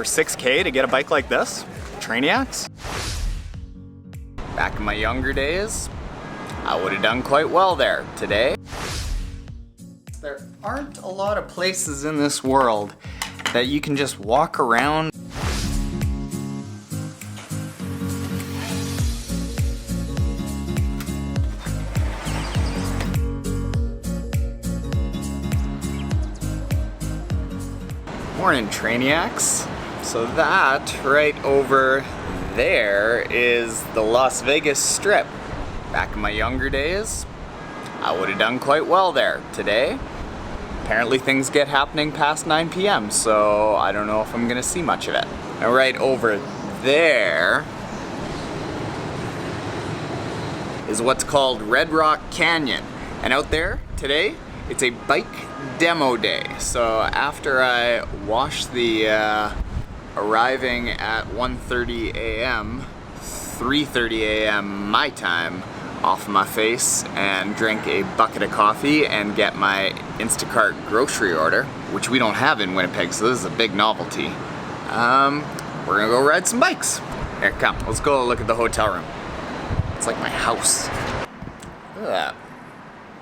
for 6K to get a bike like this? Trainiacs? Back in my younger days, I would have done quite well there. Today, there aren't a lot of places in this world that you can just walk around. Morning, Trainiacs. So that right over there is the Las Vegas Strip. Back in my younger days, I would have done quite well there. Today, apparently things get happening past 9 p.m., so I don't know if I'm gonna see much of it. Now right over there is what's called Red Rock Canyon. And out there today, it's a bike demo day. So after I wash the arriving at 1:30 a.m., 3:30 a.m. my time off my face and drink a bucket of coffee and get my Instacart grocery order, which we don't have in Winnipeg, so this is a big novelty. We're gonna go ride some bikes. Here, come, let's go look at the hotel room. It's like my house. Look at that.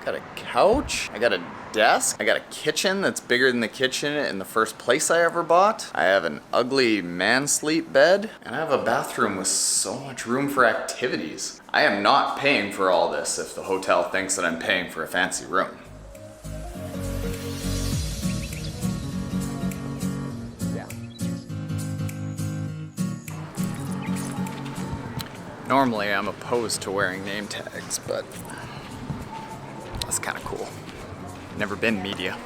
Got a couch, I got a desk, I got a kitchen that's bigger than the kitchen in the first place I ever bought. I have an ugly man sleep bed, and I have a bathroom with so much room for activities. I am not paying for all this if the hotel thinks that I'm paying for a fancy room. Yeah. Normally I'm opposed to wearing name tags, but that's kind of cool. Never been media.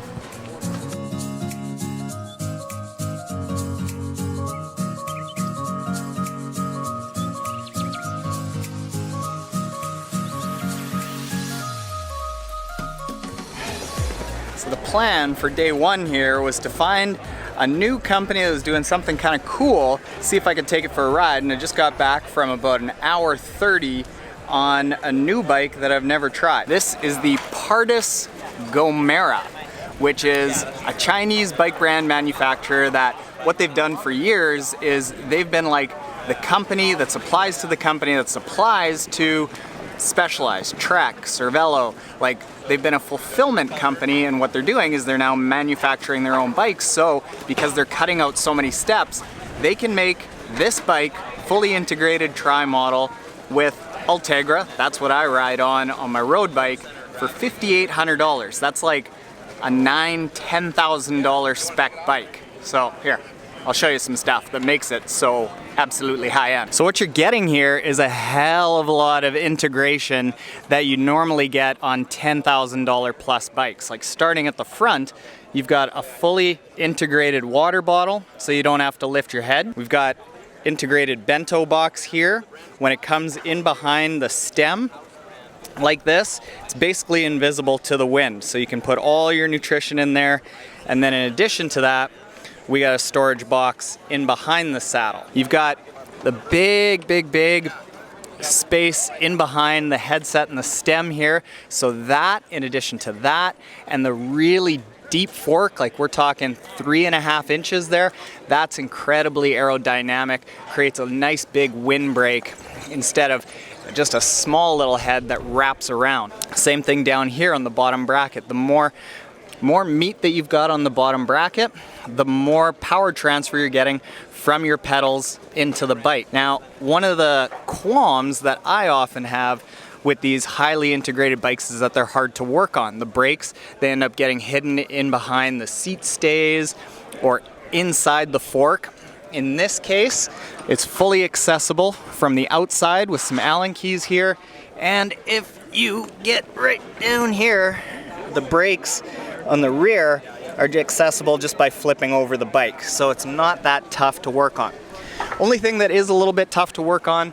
So the plan for day one here was to find a new company that was doing something kind of cool, see if I could take it for a ride, and I just got back from about an hour 30 on a new bike that I've never tried. This is the Pardus Gomera, which is a Chinese bike brand manufacturer that what they've done for years is they've been like the company that supplies to the company that supplies to Specialized, Trek, Cervelo. Like, they've been a fulfillment company, and what they're doing is they're now manufacturing their own bikes. So because they're cutting out so many steps, they can make this bike fully integrated tri-model with Ultegra, that's what I ride on my road bike, for $5,800. That's like a $10,000 spec bike. So here, I'll show you some stuff that makes it so absolutely high end. So what you're getting here is a hell of a lot of integration that you normally get on $10,000 plus bikes. Like, starting at the front, you've got a fully integrated water bottle, so you don't have to lift your head. We've got integrated bento box here. When it comes in behind the stem like this, it's basically invisible to the wind, so you can put all your nutrition in there. And then in addition to that, we got a storage box in behind the saddle. You've got the big space in behind the headset and the stem here, so that, in addition to that, and the really deep fork, like we're talking 3.5 inches there, that's incredibly aerodynamic, creates a nice big windbreak instead of just a small little head that wraps around. Same thing down here on the bottom bracket. The more meat that you've got on the bottom bracket, the more power transfer you're getting from your pedals into the bike. Now, one of the qualms that I often have with these highly integrated bikes is that they're hard to work on. The brakes, they end up getting hidden in behind the seat stays or inside the fork. In this case, it's fully accessible from the outside with some Allen keys here. And if you get right down here, the brakes on the rear are accessible just by flipping over the bike. So it's not that tough to work on. Only thing that is a little bit tough to work on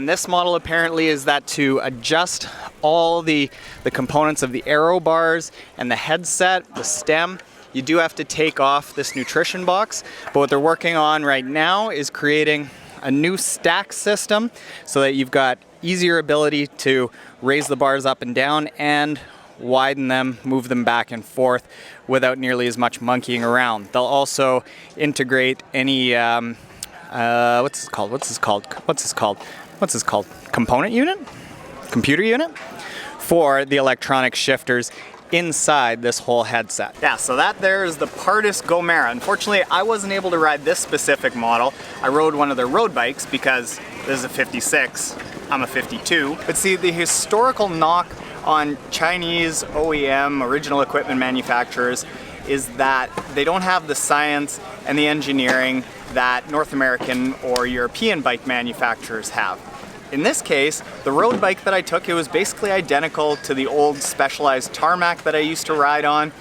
this model apparently is that to adjust all the components of the aero bars and the headset, the stem, you do have to take off this nutrition box. But what they're working on right now is creating a new stack system so that you've got easier ability to raise the bars up and down. And widen them, move them back and forth without nearly as much monkeying around. They'll also integrate any, what's this called? Component unit? Computer unit? For the electronic shifters inside this whole headset. Yeah, so that there is the Pardus Gomera. Unfortunately, I wasn't able to ride this specific model. I rode one of their road bikes because this is a 56, I'm a 52. But see, the historical knock on Chinese OEM, original equipment manufacturers, is that they don't have the science and the engineering that North American or European bike manufacturers have. In this case, the road bike that I took, it was basically identical to the old Specialized tarmac that I used to ride on.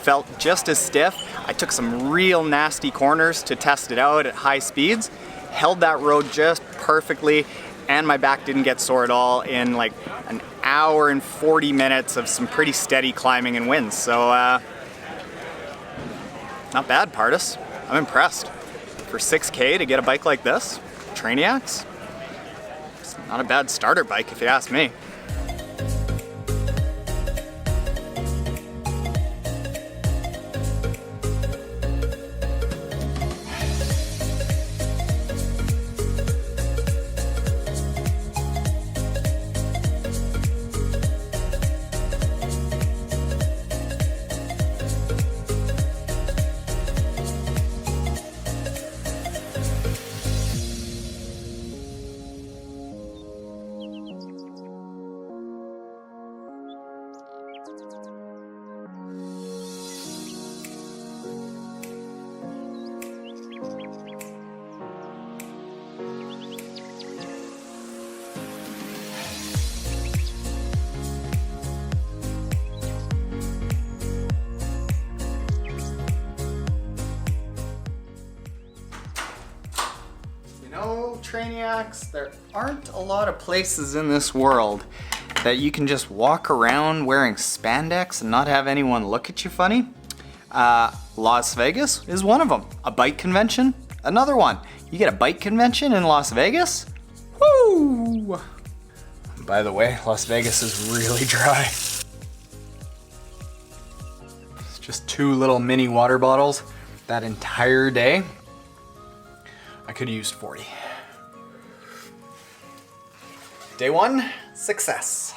Felt just as stiff. I took some real nasty corners to test it out at high speeds. Held that road just perfectly, and my back didn't get sore at all in like an hour and 40 minutes of some pretty steady climbing and winds. So, not bad, Pardus. I'm impressed. For 6K to get a bike like this, Trainiacs, it's not a bad starter bike if you ask me. Trainiacs, there aren't a lot of places in this world that you can just walk around wearing spandex and not have anyone look at you funny. Las Vegas is one of them. A bike convention, another one. You get a bike convention in Las Vegas? Woo! By the way, Las Vegas is really dry. It's just 2 little mini water bottles that entire day. I could have used 40. Day 1, success.